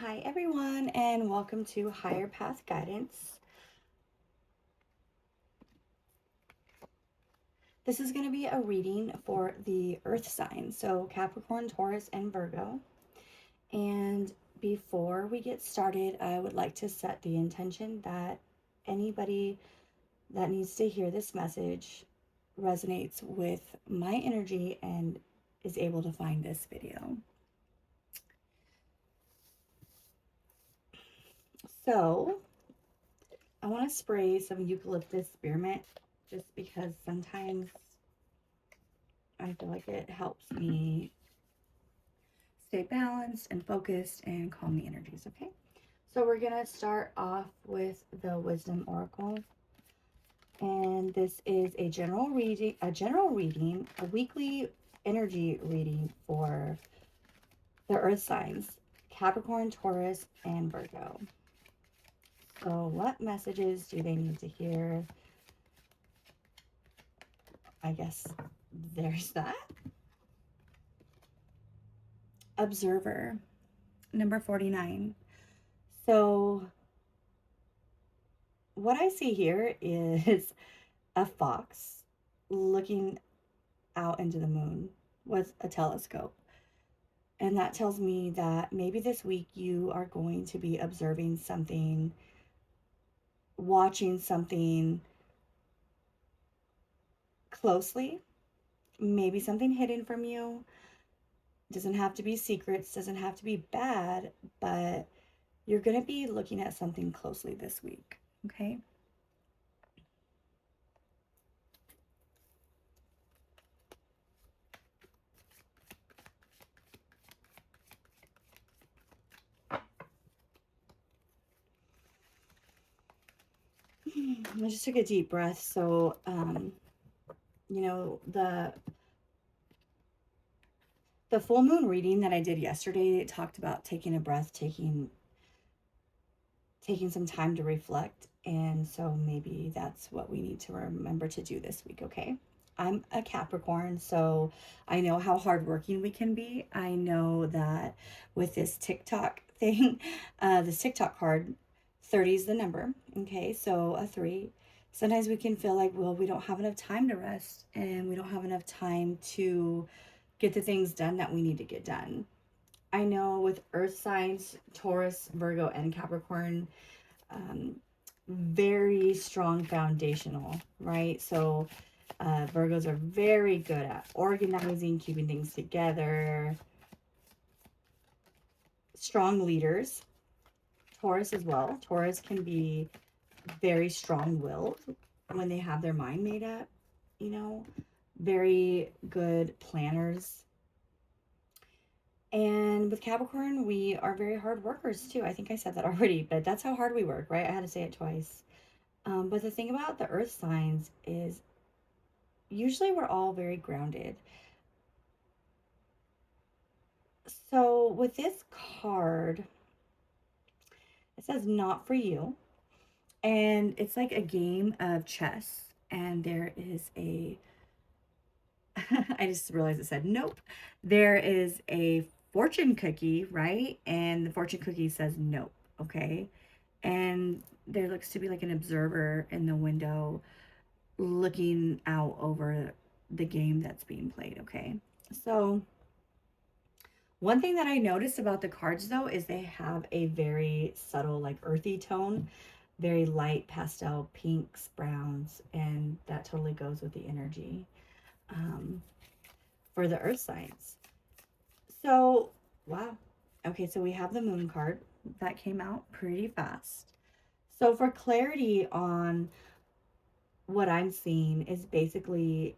Hi everyone, and welcome to Higher Path Guidance. This is going to be a reading for the earth signs, so Capricorn, Taurus, and Virgo. And before we get started, I would like to set the intention that anybody that needs to hear this message resonates with my energy and is able to find this video. So I want to spray some eucalyptus spearmint just because sometimes I feel like it helps me stay balanced and focused and calm the energies, okay? So we're going to start off with the Wisdom Oracle. And this is a general reading, a weekly energy reading for the earth signs, Capricorn, Taurus, and Virgo. So what messages do they need to hear? I guess there's that. Observer, number 49. So what I see here is a fox looking out into the moon with a telescope. And that tells me that maybe this week you are going to be observing something, watching something closely, maybe something hidden from you. Doesn't have to be secrets, doesn't have to be bad, but you're going to be looking at something closely this week, okay? I just took a deep breath. So, you know, the full moon reading that I did yesterday, it talked about taking a breath, taking some time to reflect. And so maybe that's what we need to remember to do this week, okay? I'm a Capricorn, so I know how hardworking we can be. I know that with this TikTok thing, this TikTok card, 30 is the number, okay? So a 3. Sometimes we can feel like, well, we don't have enough time to rest and we don't have enough time to get the things done that we need to get done. I know with earth signs, Taurus, Virgo, and Capricorn, very strong foundational, right? So Virgos are very good at organizing, keeping things together, strong leaders. Taurus as well. Taurus can be very strong-willed when they have their mind made up, you know, very good planners. And with Capricorn, we are very hard workers too. I think I said that already, but that's how hard we work, right? I had to say it twice. But the thing about the earth signs is usually we're all very grounded. So with this card, it says not for you. And it's like a game of chess. And there is a, I just realized it said nope. There is a fortune cookie, right? And the fortune cookie says nope, okay? And there looks to be like an observer in the window looking out over the game that's being played, okay? So one thing that I noticed about the cards though is they have a very subtle, like earthy tone, very light pastel pinks, browns, and that totally goes with the energy for the earth signs. So, wow. Okay, so we have the moon card that came out pretty fast. So for clarity on what I'm seeing is basically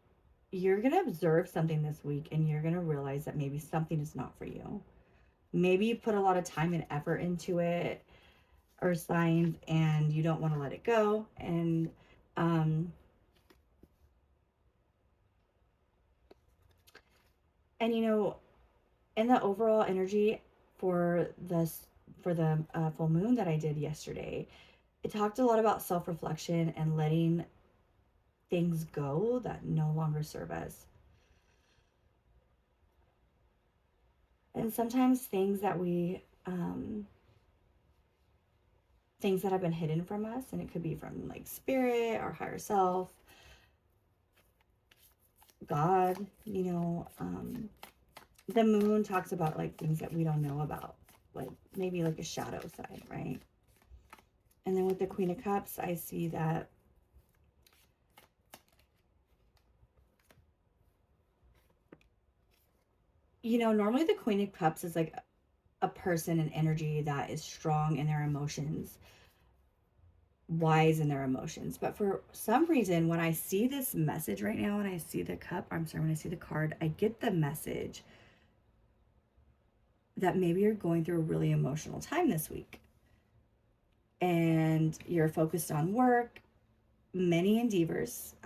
you're going to observe something this week and you're going to realize that maybe something is not for you. Maybe you put a lot of time and effort into it or signs and you don't want to let it go. And you know, in the overall energy for this for the full moon that I did yesterday, it talked a lot about self-reflection and letting things go that no longer serve us. And sometimes things that we things that have been hidden from us, and it could be from like spirit, our higher self, God, you know. The moon talks about like things that we don't know about, like maybe like a shadow side, right? And then with the Queen of Cups, I see that you know, normally the Queen of Cups is like a person and energy that is strong in their emotions, wise in their emotions. But for some reason, when I see this message right now and I see the cup, I'm sorry, when I see the card, I get the message that maybe you're going through a really emotional time this week and you're focused on work, many endeavors.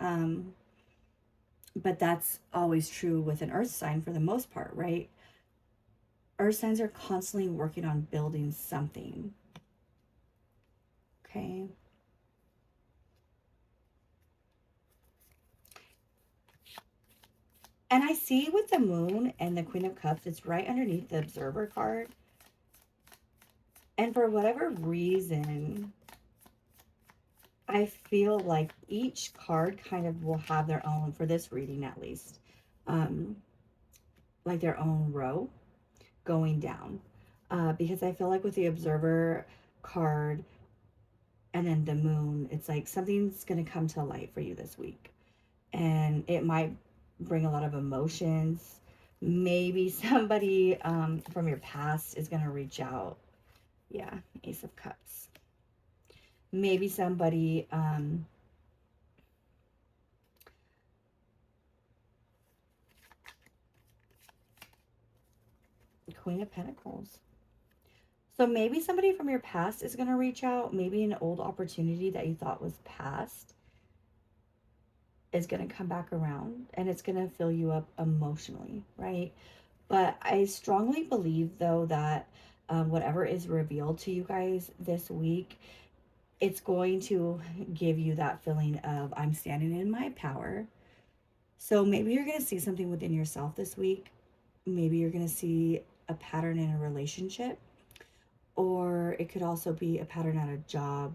But that's always true with an earth sign for the most part, right? Earth signs are constantly working on building something. Okay. And I see with the moon and the Queen of Cups, it's right underneath the Observer card. And for whatever reason, I feel like each card kind of will have their own, for this reading at least, like their own row going down. Because I feel like with the Observer card and then the moon, it's like something's going to come to light for you this week. And it might bring a lot of emotions. Maybe somebody from your past is going to reach out. Yeah, Ace of Cups. Maybe somebody Queen of Pentacles. So maybe somebody from your past is going to reach out. Maybe an old opportunity that you thought was past is going to come back around, and it's going to fill you up emotionally, right? But I strongly believe, though, that whatever is revealed to you guys this week, it's going to give you that feeling of, I'm standing in my power. So maybe you're going to see something within yourself this week. Maybe you're going to see a pattern in a relationship, or it could also be a pattern at a job.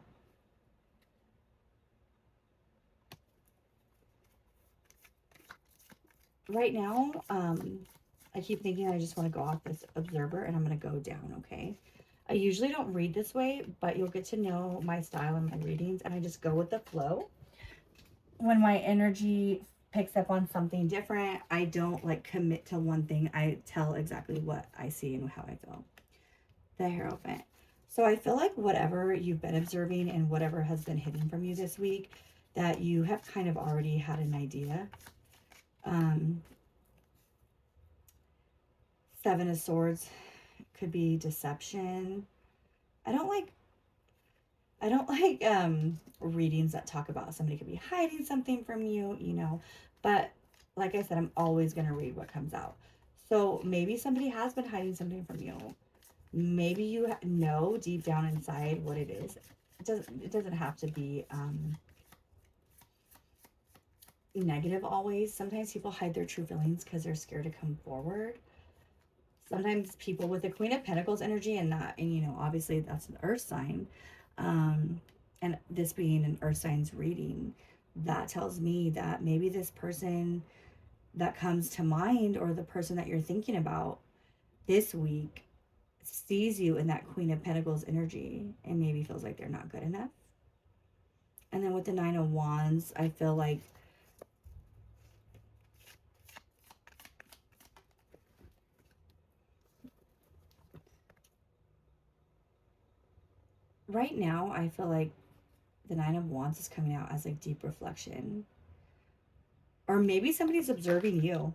Right now, I keep thinking I just want to go off this Observer, and I'm going to go down, okay? I usually don't read this way, but you'll get to know my style and my readings, and I just go with the flow. When my energy picks up on something different, I don't like commit to one thing. I tell exactly what I see and how I feel. The Hierophant. So I feel like whatever you've been observing and whatever has been hidden from you this week, that you have kind of already had an idea. Seven of Swords could be deception. I don't like readings that talk about somebody could be hiding something from you, you know. But like I said, I'm always going to read what comes out. So maybe somebody has been hiding something from you. Maybe you know deep down inside what it is. It doesn't have to be negative always. Sometimes people hide their true feelings because they're scared to come forward. Sometimes people with the Queen of Pentacles energy, and you know, obviously that's an earth sign, and this being an earth signs reading, that tells me that maybe this person that comes to mind, or the person that you're thinking about this week, sees you in that Queen of Pentacles energy and maybe feels like they're not good enough. And then with the Nine of Wands, I feel like right now, I feel like the Nine of Wands is coming out as like deep reflection. Or maybe somebody's observing you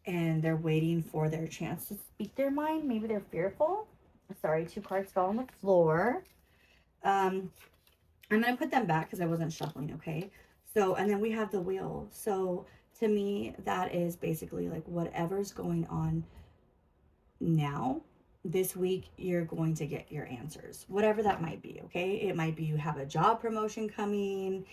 and they're waiting for their chance to speak their mind. Maybe they're fearful. Sorry, two cards fell on the floor. I'm going to put them back because I wasn't shuffling, okay? So, and then we have the Wheel. So, to me, that is basically like whatever's going on now, this week, you're going to get your answers, whatever that might be, okay? It might be you have a job promotion coming.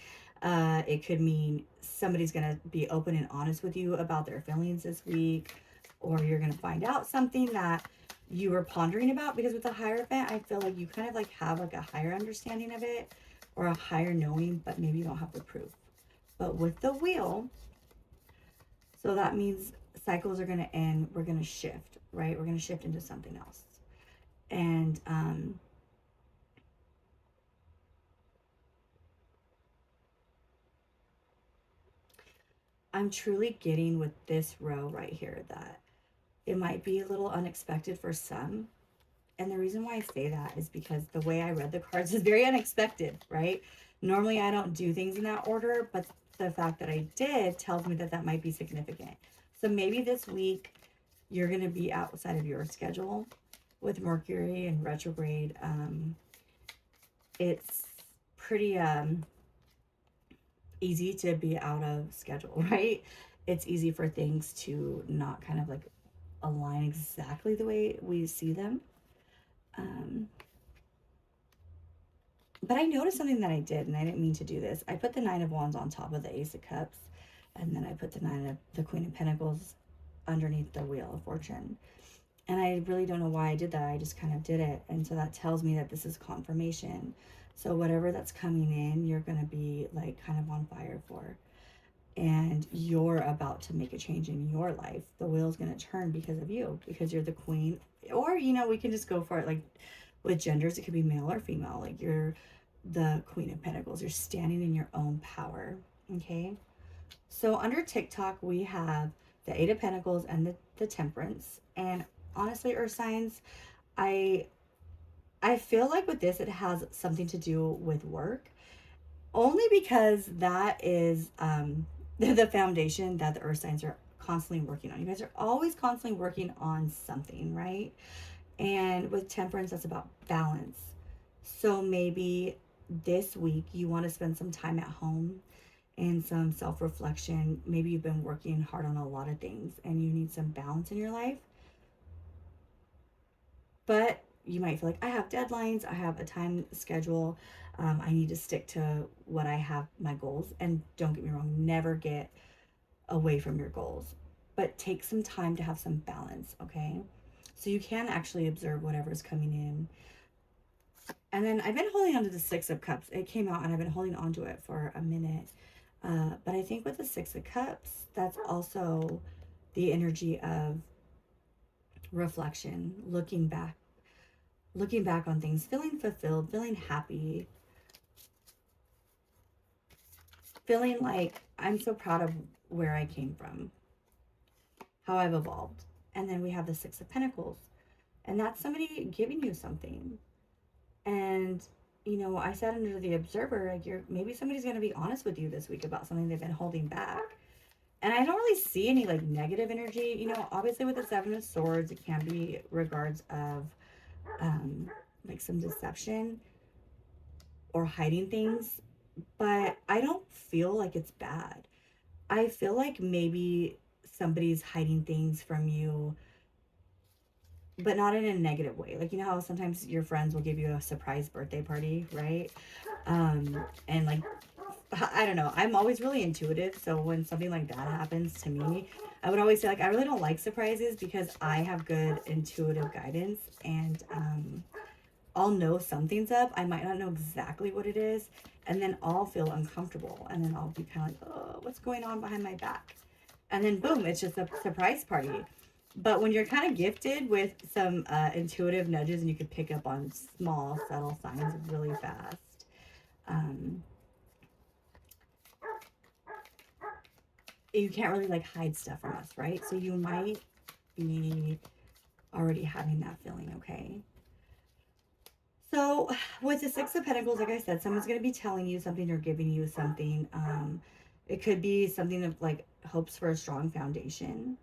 It could mean somebody's going to be open and honest with you about their feelings this week, or you're going to find out something that you were pondering about, because with the Hierophant, I feel like you kind of like have like a higher understanding of it or a higher knowing, but maybe you don't have the proof. But with the Wheel, so that means cycles are going to end. We're going to shift, right? We're going to shift into something else. And I'm truly getting with this row right here that it might be a little unexpected for some. And the reason why I say that is because the way I read the cards is very unexpected, right? Normally I don't do things in that order, but the fact that I did tells me that that might be significant. So maybe this week you're going to be outside of your schedule with Mercury and retrograde. It's pretty easy to be out of schedule, right? It's easy for things to not kind of like align exactly the way we see them. But I noticed something that I did, and I didn't mean to do this. I put the Nine of Wands on top of the Ace of Cups, and then I put the Queen of Pentacles underneath the Wheel of Fortune. And I really don't know why I did that. I just kind of did it. And so that tells me that this is confirmation. So whatever that's coming in, you're going to be like kind of on fire for. And you're about to make a change in your life. The wheel's going to turn because of you, because you're the queen. Or, you know, we can just go for it like with genders. It could be male or female. Like you're the Queen of Pentacles. You're standing in your own power. Okay. So under TikTok, we have the Eight of Pentacles and the Temperance. And honestly, Earth signs, I feel like with this, it has something to do with work. Only because that is the foundation that the Earth signs are constantly working on. You guys are always constantly working on something, right? And with Temperance, that's about balance. So maybe this week you want to spend some time at home and some self-reflection. Maybe you've been working hard on a lot of things and you need some balance in your life. But you might feel like, I have deadlines, I have a time schedule, I need to stick to what I have, my goals. And don't get me wrong, never get away from your goals, but take some time to have some balance, okay? So you can actually observe whatever's coming in. And then I've been holding on to the Six of Cups. It came out and I've been holding on to it for a minute. But I think with the Six of Cups, that's also the energy of reflection, looking back on things, feeling fulfilled, feeling happy, feeling like I'm so proud of where I came from, how I've evolved. And then we have the Six of Pentacles, and that's somebody giving you something. And you know, I said under the Observer, like maybe somebody's going to be honest with you this week about something they've been holding back. And I don't really see any like negative energy. You know, obviously with the Seven of Swords, it can be regards of like some deception or hiding things, but I don't feel like it's bad. I feel like maybe somebody's hiding things from you, but not in a negative way. Like, you know how sometimes your friends will give you a surprise birthday party, right? And like, I don't know, I'm always really intuitive. So when something like that happens to me, I would always say, like, I really don't like surprises because I have good intuitive guidance, and I'll know something's up. I might not know exactly what it is, and then I'll feel uncomfortable, and then I'll be kind of like, oh, what's going on behind my back? And then boom, it's just a surprise party. But when you're kind of gifted with some intuitive nudges and you can pick up on small, subtle signs really fast, you can't really like hide stuff from us, right? So you might be already having that feeling, okay? So with the Six of Pentacles, like I said, someone's going to be telling you something or giving you something. It could be something of like hopes for a strong foundation.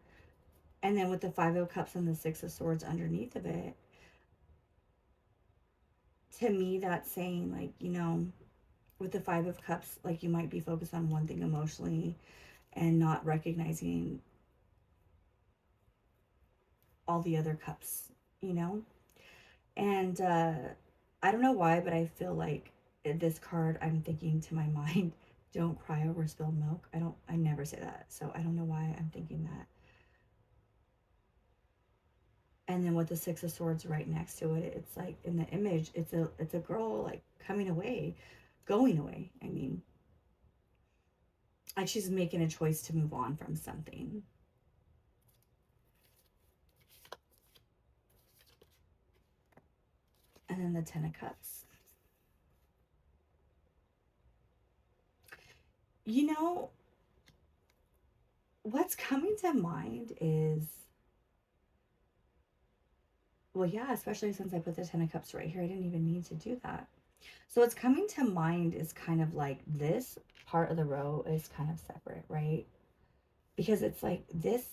And then with the Five of Cups and the Six of Swords underneath of it, to me, that's saying like, you know, with the Five of Cups, like you might be focused on one thing emotionally and not recognizing all the other cups, you know? And I don't know why, but I feel like this card, I'm thinking to my mind, don't cry over spilled milk. I never say that. So I don't know why I'm thinking that. And then with the Six of Swords right next to it, it's like in the image, it's a girl like coming away, going away. I mean, like she's making a choice to move on from something. And then the Ten of Cups. You know, what's coming to mind is, well, yeah, especially since I put the Ten of Cups right here, I didn't even need to do that. So what's coming to mind is kind of like this part of the row is kind of separate, right? Because it's like this,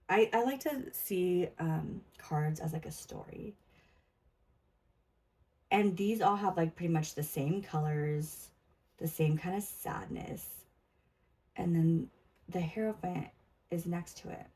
I like to see cards as like a story. And these all have like pretty much the same colors, the same kind of sadness. And then the Hierophant is next to it.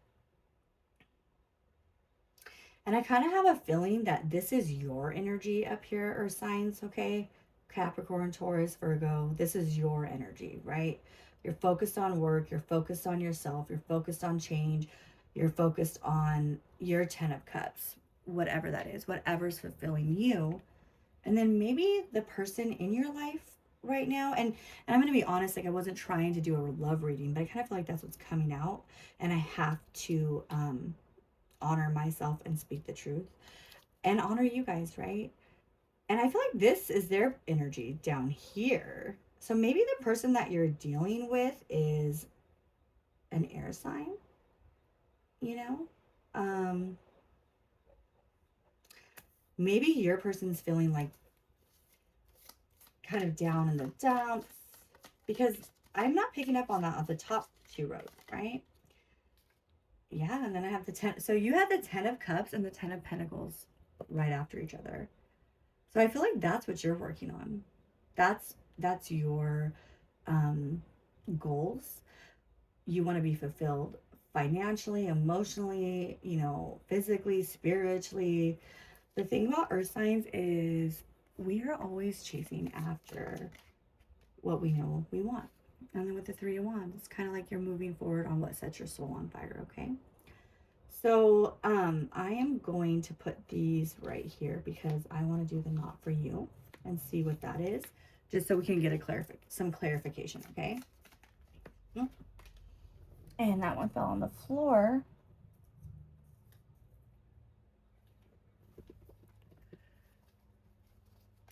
And I kind of have a feeling that this is your energy up here, or signs, okay? Capricorn, Taurus, Virgo, this is your energy, right? You're focused on work, you're focused on yourself, you're focused on change, you're focused on your 10 of Cups, whatever that is, whatever's fulfilling you. And then maybe the person in your life right now, and I'm going to be honest, like I wasn't trying to do a love reading, but I kind of feel like that's what's coming out, and I have to honor myself and speak the truth and honor you guys, right? And I feel like this is their energy down here. So maybe the person that you're dealing with is an air sign, you know? Maybe your person's feeling like kind of down in the dumps, because I'm not picking up on that on the top two rows, right? Yeah, and then I have the 10. So you have the 10 of Cups and the 10 of Pentacles right after each other. So I feel like that's what you're working on. That's your goals. You want to be fulfilled financially, emotionally, you know, physically, spiritually. The thing about earth signs is we are always chasing after what we know we want. And then with the Three of Wands, it's kind of like you're moving forward on what sets your soul on fire, okay? So I am going to put these right here because I want to do the Not For You and see what that is, just so we can get a some clarification, okay? And that one fell on the floor.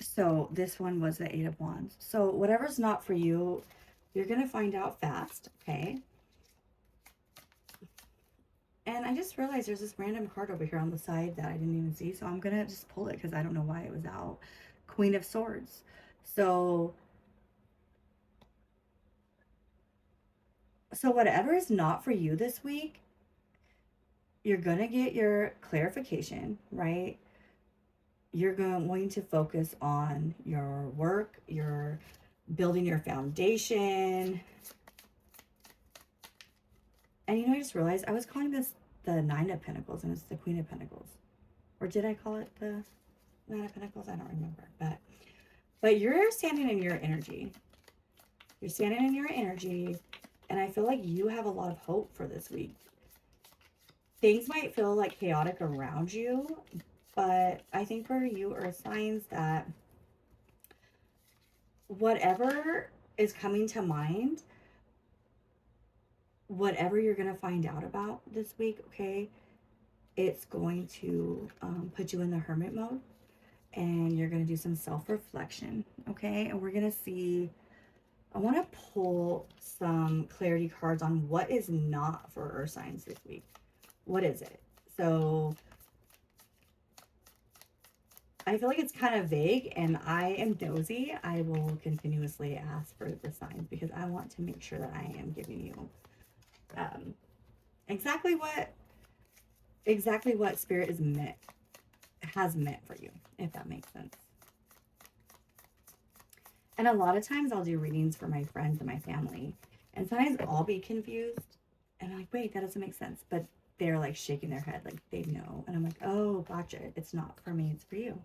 So this one was the Eight of Wands. So whatever's not for you, you're going to find out fast, okay? And I just realized there's this random card over here on the side that I didn't even see. So I'm going to just pull it because I don't know why it was out. Queen of Swords. So whatever is not for you this week, you're going to get your clarification, right? You're going to focus on your work, your building your foundation. And you know, I just realized I was calling this the Nine of Pentacles and it's the Queen of Pentacles. Or did I call it the Nine of Pentacles? I don't remember. But you're standing in your energy. You're standing in your energy. And I feel like you have a lot of hope for this week. Things might feel like chaotic around you, but I think for you are signs that whatever is coming to mind, whatever you're going to find out about this week, okay, it's going to put you in the hermit mode, and you're going to do some self-reflection, okay? And we're going to see, I want to pull some clarity cards on what is not for earth signs this week. What is it? So I feel like it's kind of vague, and I am nosy. I will continuously ask for the signs because I want to make sure that I am giving you exactly what spirit has meant for you, if that makes sense. And a lot of times I'll do readings for my friends and my family, and sometimes I'll be confused and I'm like, wait, that doesn't make sense, but they're like shaking their head like they know, and I'm like, oh, gotcha, it's not for me, it's for you.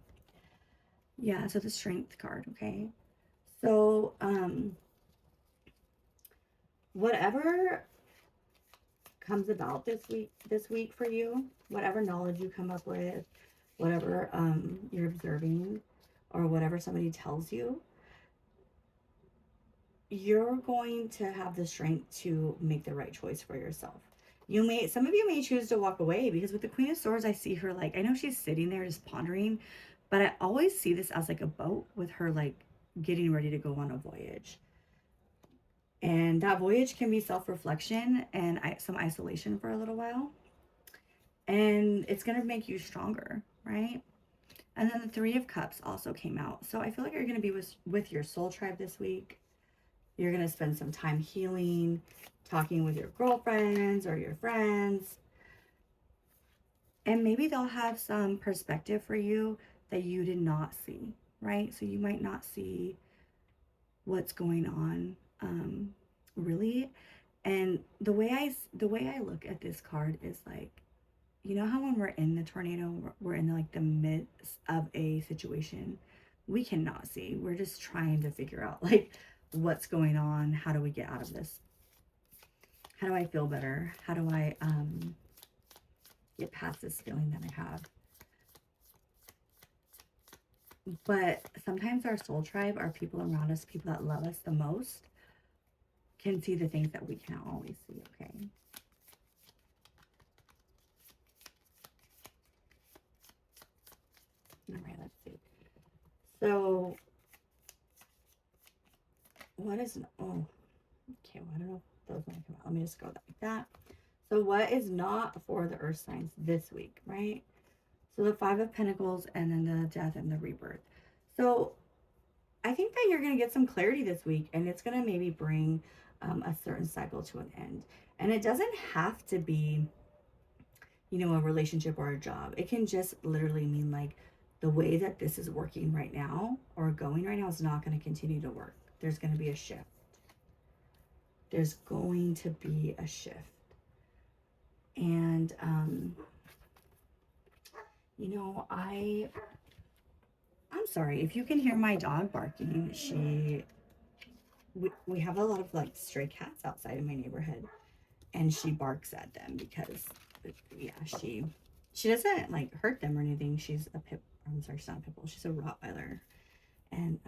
Yeah, so the Strength card, okay? So whatever comes about this week for you, whatever knowledge you come up with, whatever you're observing, or whatever somebody tells you, you're going to have the strength to make the right choice for yourself. Some of you may choose to walk away, because with the Queen of Swords, I see her like, I know she's sitting there just pondering, but I always see this as like a boat with her like getting ready to go on a voyage. And that voyage can be self-reflection and some isolation for a little while. And it's going to make you stronger, right? And then the Three of Cups also came out. So I feel like you're going to be with your soul tribe this week. You're going to spend some time healing, talking with your girlfriends or your friends. And maybe they'll have some perspective for you that you did not see, right? So you might not see what's going on really. And the way I look at this card is like, you know how when we're in the tornado, we're in like the midst of a situation we cannot see. We're just trying to figure out like what's going on. How do we get out of this? How do I feel better? How do I get past this feeling that I have? But sometimes our soul tribe, our people around us, people that love us the most, can see the things that we can't always see, okay? All right, let's see. So, what is, oh, okay, well, I don't know if those want to come out. Let me just go like that. So, what is not for the earth signs this week, right? So, the Five of Pentacles and then the Death and the Rebirth. So, I think that you're going to get some clarity this week, and it's going to maybe bring a certain cycle to an end. And it doesn't have to be, you know, a relationship or a job. It can just literally mean like the way that this is working right now or going right now is not going to continue to work. There's going to be a shift. There's going to be a shift. And, you know, I'm sorry if you can hear my dog barking. We have a lot of like stray cats outside in my neighborhood, and she barks at them because, yeah, she doesn't like hurt them or anything. She's a I'm sorry, she's not a pit bull. She's a Rottweiler, and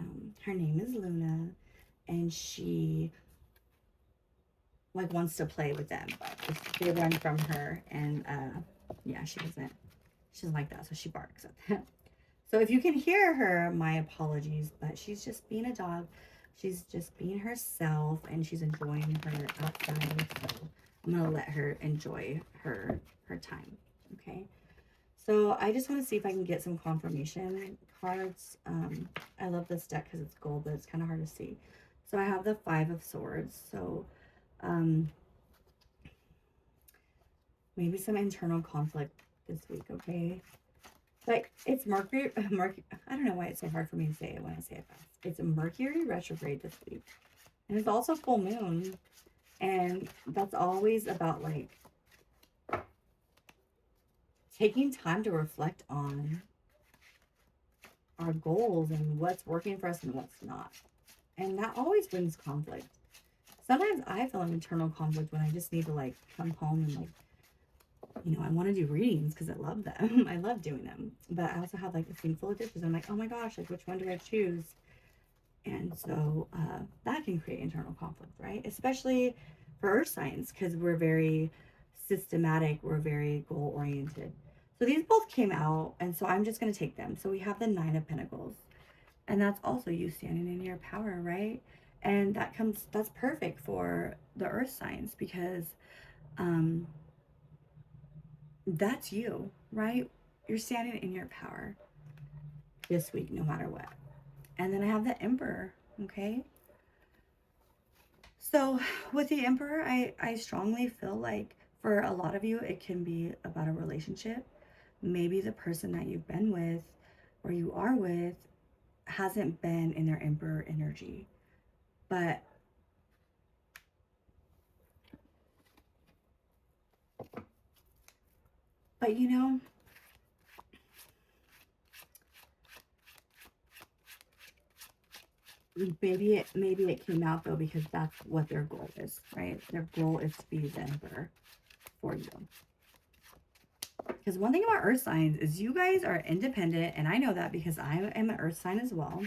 her name is Luna, and she like wants to play with them, but they run from her, and yeah, she doesn't like that, so she barks at them. So if you can hear her, my apologies, but she's just being a dog. She's just being herself, and she's enjoying her outside. So I'm going to let her enjoy her time, okay? So I just want to see if I can get some confirmation cards. I love this deck because it's gold, but it's kind of hard to see. So I have the Five of Swords. So maybe some internal conflict this week, okay? Like, it's Mercury, I don't know why it's so hard for me to say it when I say it fast. It's a Mercury retrograde this week. And it's also full moon. And that's always about, like, taking time to reflect on our goals and what's working for us and what's not. And that always brings conflict. Sometimes I feel an internal conflict when I just need to, like, come home and, like, you know, I want to do readings because I love them. I love doing them. But I also have like a sink full of dishes. I'm like, oh my gosh, like which one do I choose? And so that can create internal conflict, right? Especially for earth signs, because we're very systematic. We're very goal oriented. So these both came out. And so I'm just going to take them. So we have the Nine of Pentacles. And that's also you standing in your power, right? And that's perfect for the earth signs because that's you, right? You're standing in your power this week, no matter what. And then I have the Emperor, okay? So with the Emperor, I strongly feel like for a lot of you, it can be about a relationship. Maybe the person that you've been with or you are with hasn't been in their Emperor energy. But you know, maybe it came out though because that's what their goal is, right? Their goal is to be the Emperor. for you. Because one thing about earth signs is you guys are independent, and I know that because I am an earth sign as well,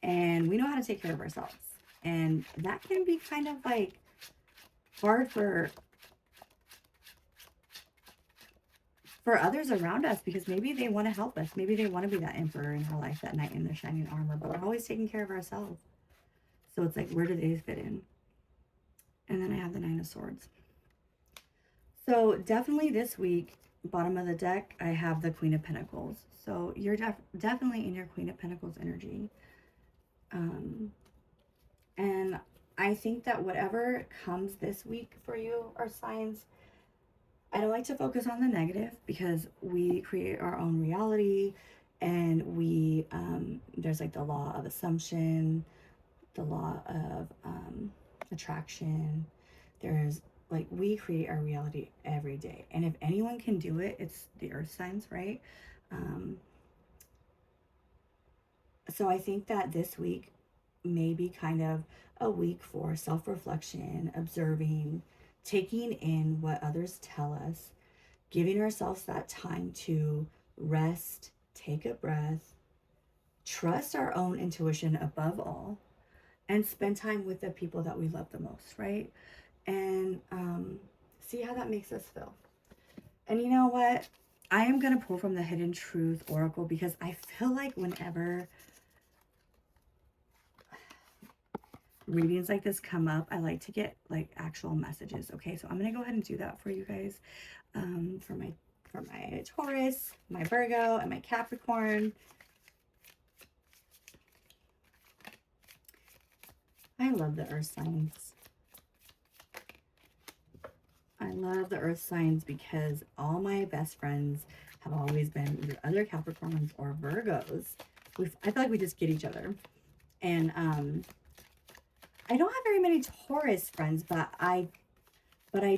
and we know how to take care of ourselves. And that can be kind of like hard for others around us, because maybe they want to help us. Maybe they want to be that emperor in our life, that knight in their shining armor, but we're always taking care of ourselves. So it's like, where do they fit in? And then I have the Nine of Swords. So definitely this week, bottom of the deck, I have the Queen of Pentacles. So you're definitely in your Queen of Pentacles energy. And I think that whatever comes this week for you are signs. I don't like to focus on the negative, because we create our own reality, and we, there's like the law of assumption, the law of attraction. There's like, we create our reality every day. And if anyone can do it, it's the earth signs, right? So I think that this week may be kind of a week for self-reflection, observing, taking in what others tell us, giving ourselves that time to rest, take a breath, trust our own intuition above all, and spend time with the people that we love the most, right? And see how that makes us feel. And you know what? I am going to pull from the Hidden Truth Oracle, because I feel like whenever readings like this come up, I like to get like actual messages. Okay, so I'm going to go ahead and do that for you guys. For my Taurus, my Virgo, and my Capricorn. I love the earth signs. I love the earth signs because all my best friends have always been either other Capricorns or Virgos. I feel like we just get each other. And I don't have very many Taurus friends, but I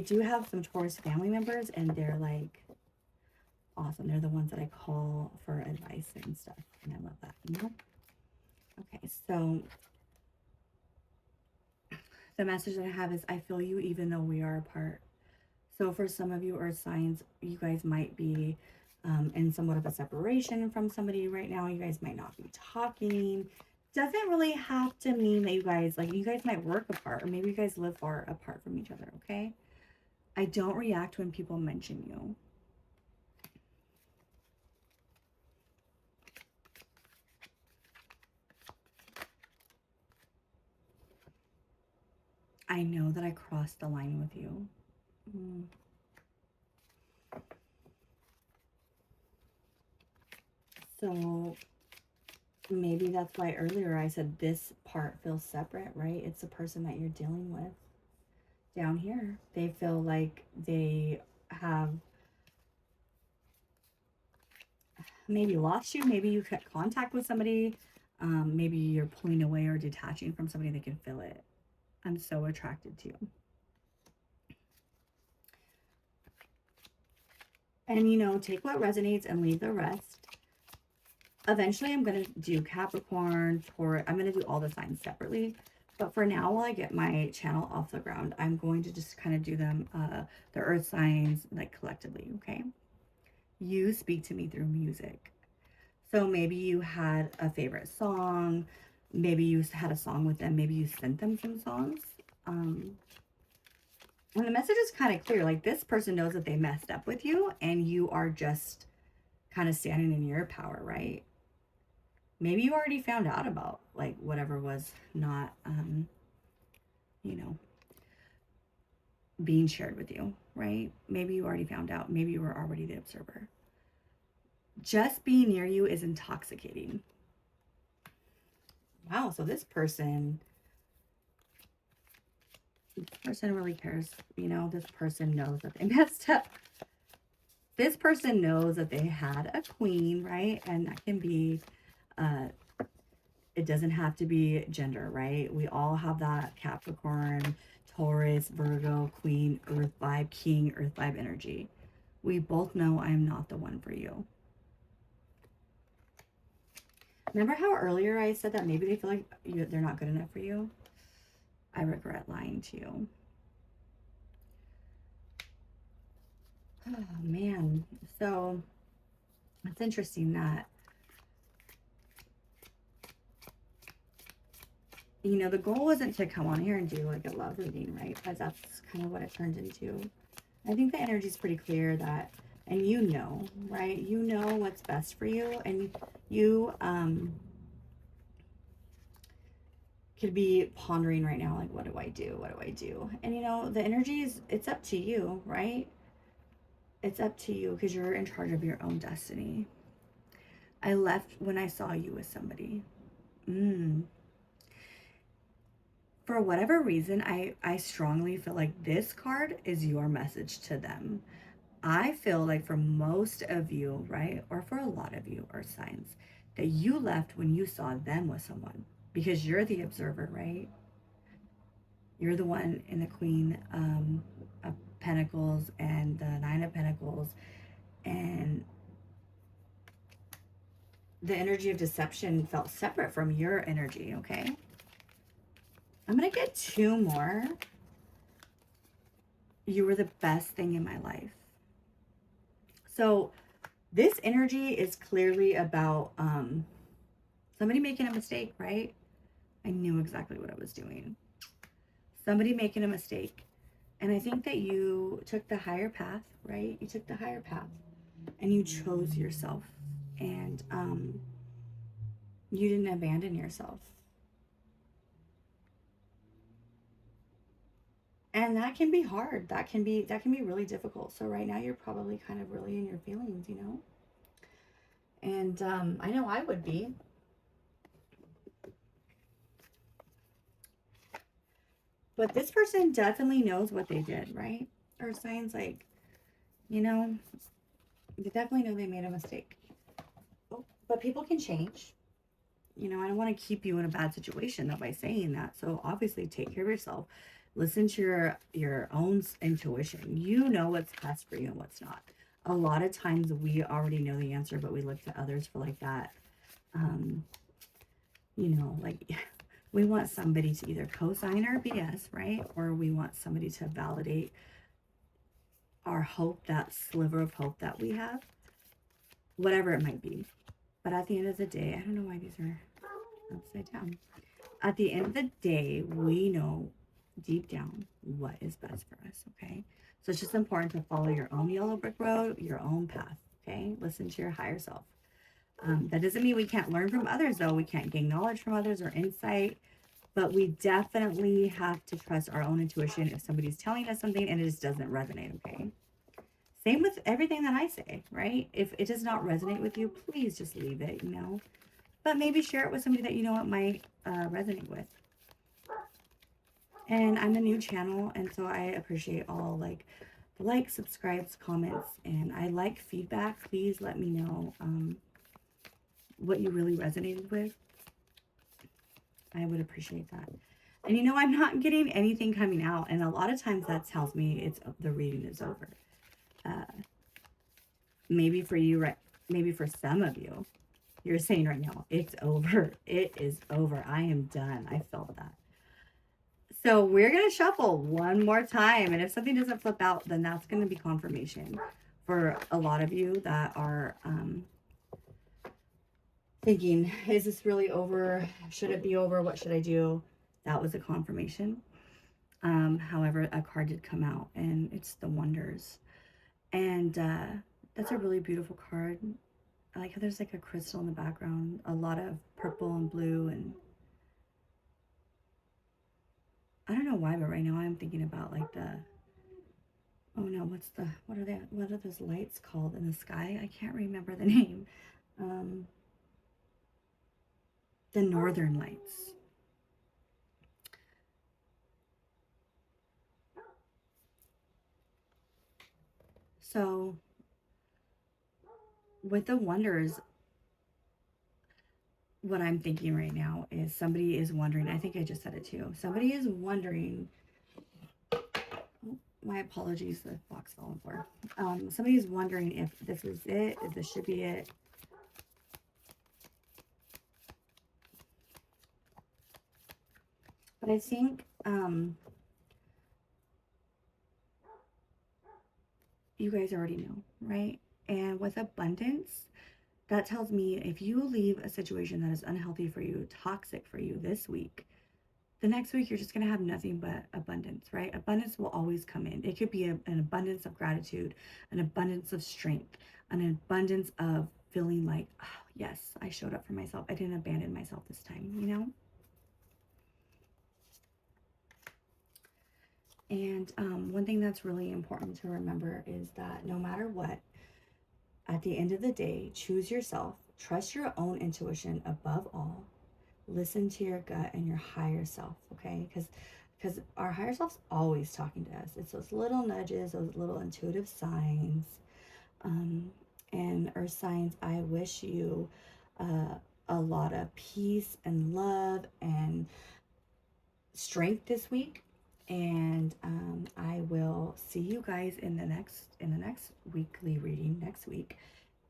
do have some Taurus family members, and they're like awesome. They're the ones that I call for advice and stuff, and I love that, you know? Okay, so the message that I have is, I feel you even though we are apart. So for some of you earth signs, you guys might be in somewhat of a separation from somebody right now. You guys might not be talking. Doesn't really have to mean that you guys might work apart, or maybe you guys live far apart from each other, okay? I don't react when people mention you. I know that I crossed the line with you. So maybe that's why earlier I said this part feels separate, right? It's the person that you're dealing with down here. They feel like they have maybe lost you. Maybe you cut contact with somebody. Maybe you're pulling away or detaching from somebody. They can feel it. I'm so attracted to you. And, you know, take what resonates and leave the rest. Eventually, I'm going to do Capricorn, Taurus. I'm going to do all the signs separately. But for now, while I get my channel off the ground, I'm going to just kind of do them, the earth signs, like collectively, okay? You speak to me through music. So maybe you had a favorite song. Maybe you had a song with them. Maybe you sent them some songs. And the message is kind of clear. Like, this person knows that they messed up with you, and you are just kind of standing in your power, right? Maybe you already found out about like whatever was not, you know, being shared with you, right? Maybe you already found out. Maybe you were already the observer. Just being near you is intoxicating. Wow, so this person really cares. You know, this person knows that they messed up. This person knows that they had a queen, right? And that can be, it doesn't have to be gender, right? We all have that Capricorn, Taurus, Virgo, Queen, Earth vibe, King, Earth vibe energy. We both know I'm not the one for you. Remember how earlier I said that maybe they feel like they're not good enough for you? I regret lying to you. Oh, man. So it's interesting that, you know, the goal wasn't to come on here and do like a love reading, right? Because that's kind of what it turned into. I think the energy is pretty clear that, and you know, right? You know what's best for you, and you could be pondering right now, like, what do I do? What do I do? And you know, the energy is, it's up to you, right? It's up to you because you're in charge of your own destiny. I left when I saw you with somebody. For whatever reason, I strongly feel like this card is your message to them. I feel like for most of you, right, or for a lot of you, or signs, that you left when you saw them with someone because you're the observer, right? You're the one in the Queen of Pentacles and the Nine of Pentacles, and the energy of deception felt separate from your energy, okay? I'm going to get two more. You were the best thing in my life. So this energy is clearly about somebody making a mistake, right? I knew exactly what I was doing. Somebody making a mistake. And I think that you took the higher path, right? You took the higher path and you chose yourself. And you didn't abandon yourself. And that can be hard. That can be really difficult. So right now you're probably kind of really in your feelings, you know? And I know I would be. But this person definitely knows what they did, right? Or signs like, you know, they definitely know they made a mistake. Oh, but people can change. You know, I don't want to keep you in a bad situation though by saying that. So obviously take care of yourself. Listen to your own intuition. You know what's best for you and what's not. A lot of times we already know the answer, but we look to others for like that. You know, like we want somebody to either co-sign our BS, right? Or we want somebody to validate our hope, that sliver of hope that we have, whatever it might be. But at the end of the day, I don't know why these are upside down. At the end of the day, we know deep down what is best for us, okay? So it's just important to follow your own yellow brick road, your own path, okay? Listen to your higher self. That doesn't mean we can't learn from others, though. We can't gain knowledge from others or insight, but we definitely have to trust our own intuition if somebody's telling us something and it just doesn't resonate, okay? Same with everything that I say, right? If it does not resonate with you, please just leave it, you know? But maybe share it with somebody that you know it might resonate with. And I'm a new channel, and so I appreciate all like the likes, subscribes, comments, and I like feedback. Please let me know what you really resonated with. I would appreciate that. And you know, I'm not getting anything coming out, and a lot of times that tells me it's the reading is over. Maybe for you, right? Maybe for some of you, you're saying right now, it's over. It is over. I am done. I felt that. So we're going to shuffle one more time. And if something doesn't flip out, then that's going to be confirmation for a lot of you that are thinking, is this really over? Should it be over? What should I do? That was a confirmation. However, a card did come out, and it's the Wonders. And that's a really beautiful card. I like how there's like a crystal in the background, a lot of purple and blue, and I don't know why, but right now I'm thinking about like the, oh no, what are those lights called in the sky? I can't remember the name. The Northern Lights. So with the Wonders, what I'm thinking right now is somebody is wondering, I think I just said it too. Somebody is wondering, my apologies, the box fell on the floor. Somebody is wondering if this is it, if this should be it. But I think you guys already know, right? And with abundance, that tells me if you leave a situation that is unhealthy for you, toxic for you this week, the next week you're just going to have nothing but abundance, right? Abundance will always come in. It could be an abundance of gratitude, an abundance of strength, an abundance of feeling like, oh, yes, I showed up for myself. I didn't abandon myself this time, you know? And one thing that's really important to remember is that no matter what, at the end of the day, choose yourself, trust your own intuition above all, listen to your gut and your higher self, okay? Because our higher self's always talking to us. It's those little nudges, those little intuitive signs. Um, and earth signs, I wish you a lot of peace and love and strength this week. And I will see you guys in the next weekly reading next week.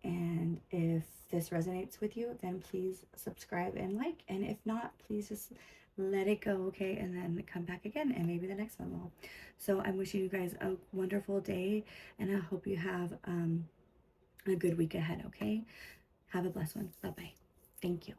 And if this resonates with you, then please subscribe and like. And if not, please just let it go, okay? And then come back again, and maybe the next one will. So I'm wishing you guys a wonderful day, and I hope you have a good week ahead, okay? Have a blessed one. Bye-bye. Thank you.